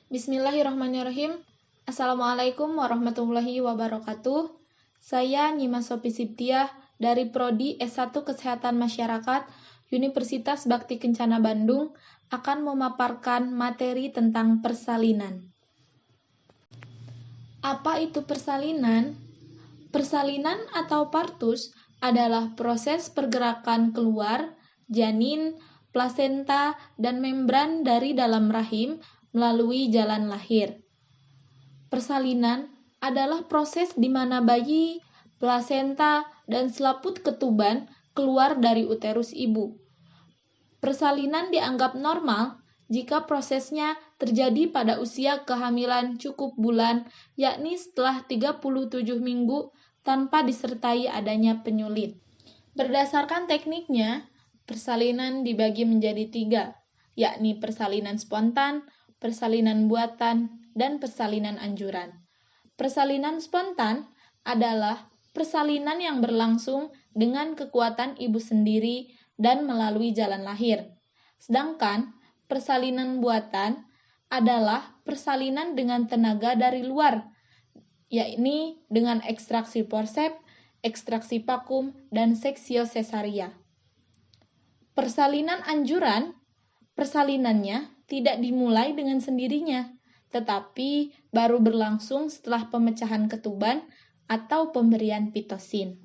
Bismillahirrahmanirrahim. Assalamualaikum warahmatullahi wabarakatuh. Saya Nyima Sopi Siptiah dari Prodi S1 Kesehatan Masyarakat Universitas Bakti Kencana Bandung akan memaparkan materi tentang persalinan. Apa itu persalinan? Persalinan atau partus adalah proses pergerakan keluar janin, plasenta, dan membran dari dalam rahim melalui jalan lahir. Persalinan adalah proses di mana bayi, plasenta, dan selaput ketuban keluar dari uterus ibu. Persalinan dianggap normal jika prosesnya terjadi pada usia kehamilan cukup bulan, yakni setelah 37 minggu tanpa disertai adanya penyulit. Berdasarkan tekniknya, persalinan dibagi menjadi 3, yakni persalinan spontan, persalinan buatan, dan persalinan anjuran. Persalinan spontan adalah persalinan yang berlangsung dengan kekuatan ibu sendiri dan melalui jalan lahir. Sedangkan persalinan buatan adalah persalinan dengan tenaga dari luar, yakni dengan ekstraksi forceps, ekstraksi vakum, dan seksio cesaria. Persalinan anjuran, persalinannya tidak dimulai dengan sendirinya, tetapi baru berlangsung setelah pemecahan ketuban atau pemberian pitosin.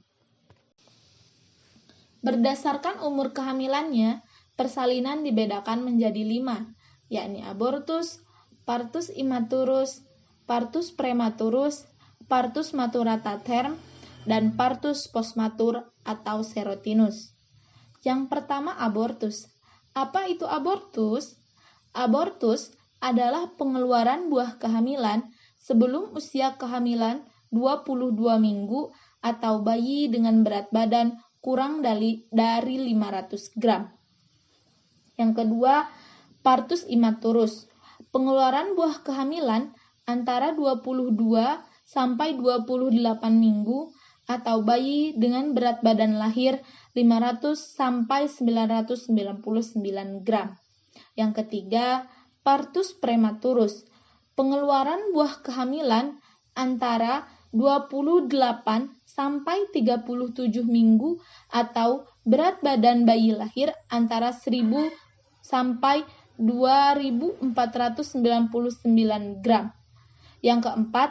Berdasarkan umur kehamilannya, persalinan dibedakan menjadi 5, yakni abortus, partus immaturus, partus prematurus, partus maturata term, dan partus postmatur atau serotinus. Yang pertama, abortus. Apa itu abortus? Abortus adalah pengeluaran buah kehamilan sebelum usia kehamilan 22 minggu atau bayi dengan berat badan kurang dari 500 gram. Yang kedua, partus immaturus. Pengeluaran buah kehamilan antara 22 sampai 28 minggu atau bayi dengan berat badan lahir 500 sampai 999 gram. Yang ketiga, partus prematurus. Pengeluaran buah kehamilan antara 28 sampai 37 minggu atau berat badan bayi lahir antara 1000 sampai 2499 gram. Yang keempat,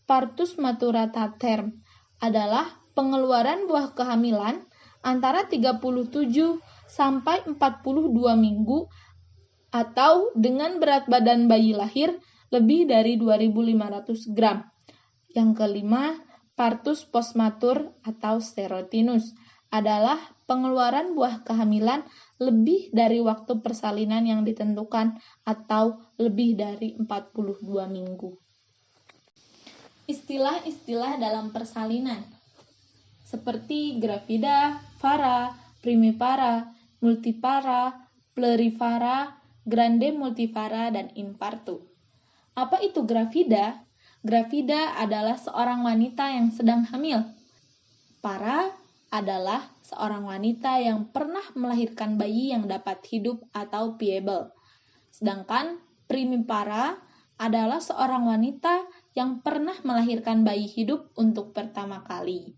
partus maturata term adalah pengeluaran buah kehamilan antara 37 sampai 42 minggu atau dengan berat badan bayi lahir lebih dari 2500 gram. Yang kelima, partus postmatur atau serotinus adalah pengeluaran buah kehamilan lebih dari waktu persalinan yang ditentukan atau lebih dari 42 minggu. Istilah-istilah dalam persalinan seperti gravida, vara, primipara, multipara, pluripara, grande multivara, dan infartu. Apa itu gravida? Gravida adalah seorang wanita yang sedang hamil. Para adalah seorang wanita yang pernah melahirkan bayi yang dapat hidup atau viable. Sedangkan primipara adalah seorang wanita yang pernah melahirkan bayi hidup untuk pertama kali.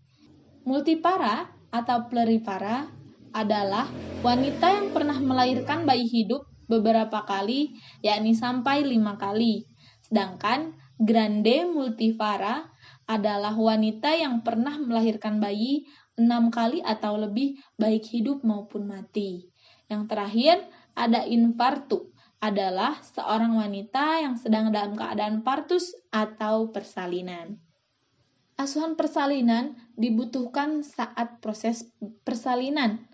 Multipara atau pluripara adalah wanita yang pernah melahirkan bayi hidup beberapa kali, yakni sampai 5 kali. Sedangkan grande multivara adalah wanita yang pernah melahirkan bayi 6 kali atau lebih, baik hidup maupun mati. Yang terakhir, ada infartu, adalah seorang wanita yang sedang dalam keadaan partus atau persalinan. Asuhan persalinan dibutuhkan saat proses persalinan.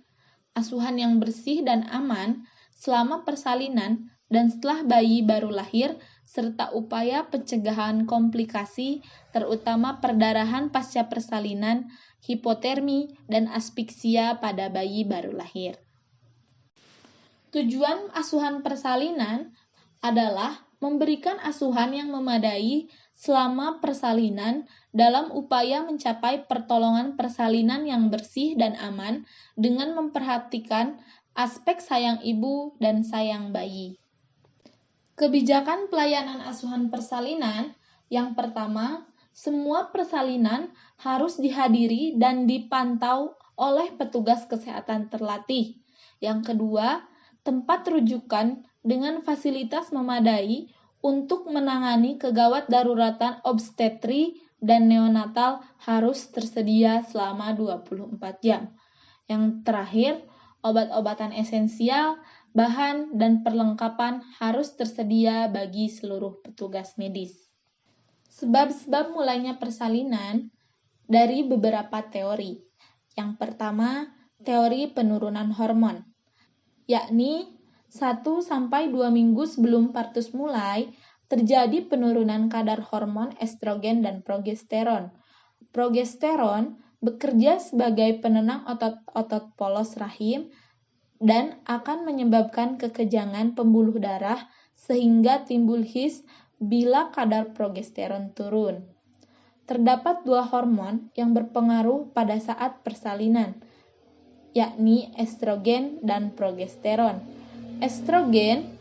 Asuhan yang bersih dan aman selama persalinan dan setelah bayi baru lahir, serta upaya pencegahan komplikasi, terutama perdarahan pasca persalinan, hipotermi, dan aspeksia pada bayi baru lahir. Tujuan asuhan persalinan adalah memberikan asuhan yang memadai selama persalinan dalam upaya mencapai pertolongan persalinan yang bersih dan aman dengan memperhatikan aspek sayang ibu dan sayang bayi. Kebijakan pelayanan asuhan persalinan, yang pertama, semua persalinan harus dihadiri dan dipantau oleh petugas kesehatan terlatih. Yang kedua, tempat rujukan dengan fasilitas memadai untuk menangani kegawat daruratan obstetri dan neonatal harus tersedia selama 24 jam. Yang terakhir, obat-obatan esensial, bahan, dan perlengkapan harus tersedia bagi seluruh petugas medis. Sebab-sebab mulainya persalinan dari beberapa teori. Yang pertama, teori penurunan hormon, yakni 1-2 minggu sebelum partus mulai, terjadi penurunan kadar hormon estrogen dan progesteron. Progesteron bekerja sebagai penenang otot-otot polos rahim dan akan menyebabkan kekejangan pembuluh darah sehingga timbul his bila kadar progesteron turun. Terdapat 2 hormon yang berpengaruh pada saat persalinan, yakni estrogen dan progesteron. Estrogen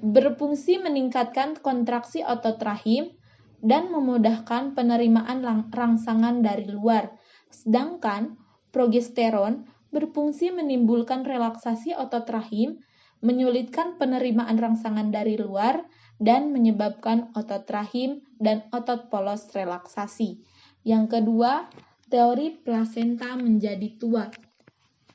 berfungsi meningkatkan kontraksi otot rahim dan memudahkan penerimaan rangsangan dari luar, sedangkan progesteron berfungsi menimbulkan relaksasi otot rahim, menyulitkan penerimaan rangsangan dari luar, dan menyebabkan otot rahim dan otot polos relaksasi. Yang kedua, teori plasenta menjadi tua,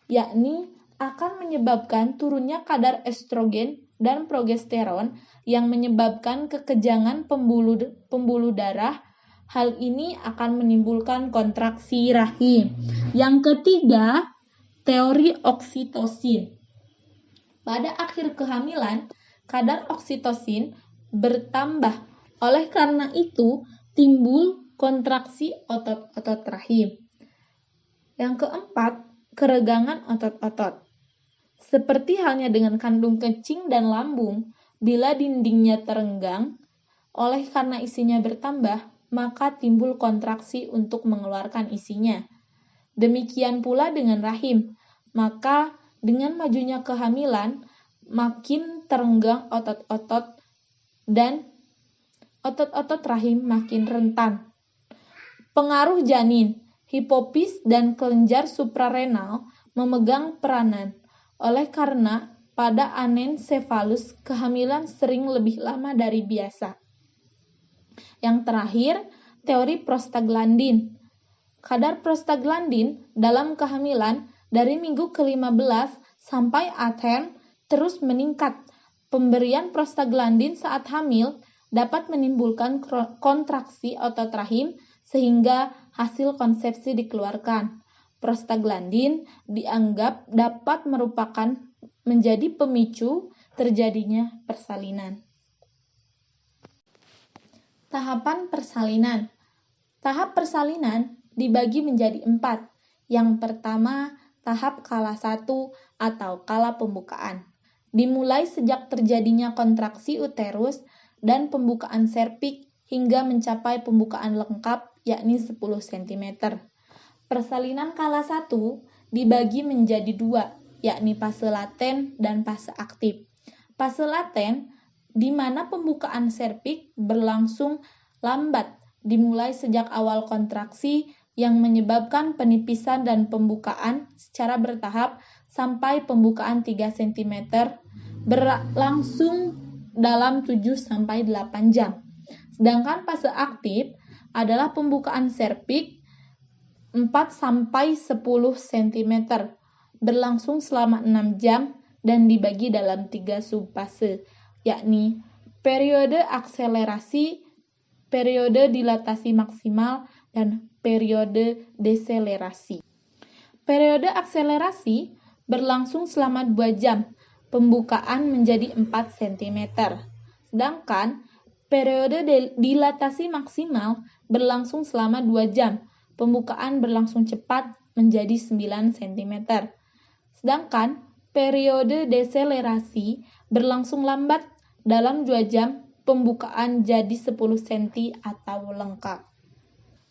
yakni akan menyebabkan turunnya kadar estrogen dan progesteron yang menyebabkan kekejangan pembuluh darah. Hal ini akan menimbulkan kontraksi rahim. Yang ketiga, teori oksitosin. Pada akhir kehamilan, kadar oksitosin bertambah. Oleh karena itu, timbul kontraksi otot-otot rahim. Yang keempat, keregangan otot-otot. Seperti halnya dengan kandung kecing dan lambung, bila dindingnya terenggang, oleh karena isinya bertambah, maka timbul kontraksi untuk mengeluarkan isinya. Demikian pula dengan rahim, maka dengan majunya kehamilan, makin terenggang otot-otot dan otot-otot rahim makin rentan. Pengaruh janin, hipofis dan kelenjar suprarenal memegang peranan. Oleh karena pada anencefalus kehamilan sering lebih lama dari biasa. Yang terakhir, teori prostaglandin. Kadar prostaglandin dalam kehamilan dari minggu ke-15 sampai aterm terus meningkat. Pemberian prostaglandin saat hamil dapat menimbulkan kontraksi otot rahim sehingga hasil konsepsi dikeluarkan. Prostaglandin dianggap dapat merupakan menjadi pemicu terjadinya persalinan. Tahapan persalinan. Tahap persalinan dibagi menjadi 4. Yang pertama, tahap kala 1 atau kala pembukaan. Dimulai sejak terjadinya kontraksi uterus dan pembukaan serviks hingga mencapai pembukaan lengkap, yakni 10 cm. Persalinan kala 1 dibagi menjadi 2, yakni fase laten dan fase aktif. Fase laten, di mana pembukaan serviks berlangsung lambat, dimulai sejak awal kontraksi yang menyebabkan penipisan dan pembukaan secara bertahap sampai pembukaan 3 cm, berlangsung dalam 7-8 jam. Sedangkan fase aktif adalah pembukaan serviks 4-10 cm, berlangsung selama 6 jam dan dibagi dalam 3 subfase, yakni periode akselerasi, periode dilatasi maksimal, dan periode deselerasi. Periode akselerasi berlangsung selama 2 jam, pembukaan menjadi 4 cm. Sedangkan periode dilatasi maksimal berlangsung selama 2 jam, pembukaan berlangsung cepat menjadi 9 cm. Sedangkan periode deselerasi berlangsung lambat, dalam 2 jam pembukaan jadi 10 cm atau lengkap.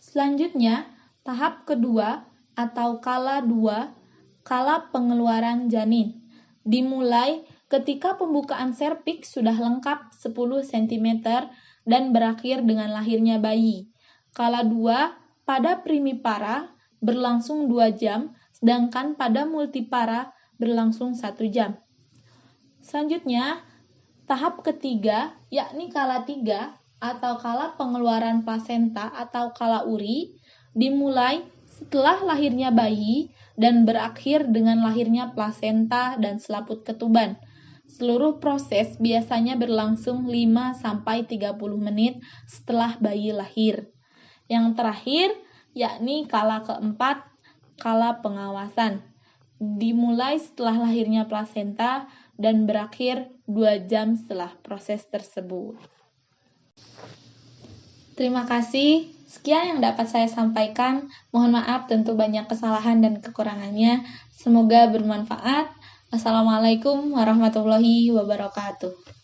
Selanjutnya, tahap kedua atau kala 2, kala pengeluaran janin. Dimulai ketika pembukaan serviks sudah lengkap 10 cm dan berakhir dengan lahirnya bayi. Kala 2 pada primipara berlangsung 2 jam, sedangkan pada multipara berlangsung 1 jam. Selanjutnya, tahap ketiga, yakni kala 3 atau kala pengeluaran plasenta atau kala uri, dimulai setelah lahirnya bayi dan berakhir dengan lahirnya plasenta dan selaput ketuban. Seluruh proses biasanya berlangsung 5-30 menit setelah bayi lahir. Yang terakhir, yakni kala keempat, kala pengawasan. Dimulai setelah lahirnya plasenta dan berakhir 2 jam setelah proses tersebut. Terima kasih. Sekian yang dapat saya sampaikan. Mohon maaf tentu banyak kesalahan dan kekurangannya. Semoga bermanfaat. Assalamualaikum warahmatullahi wabarakatuh.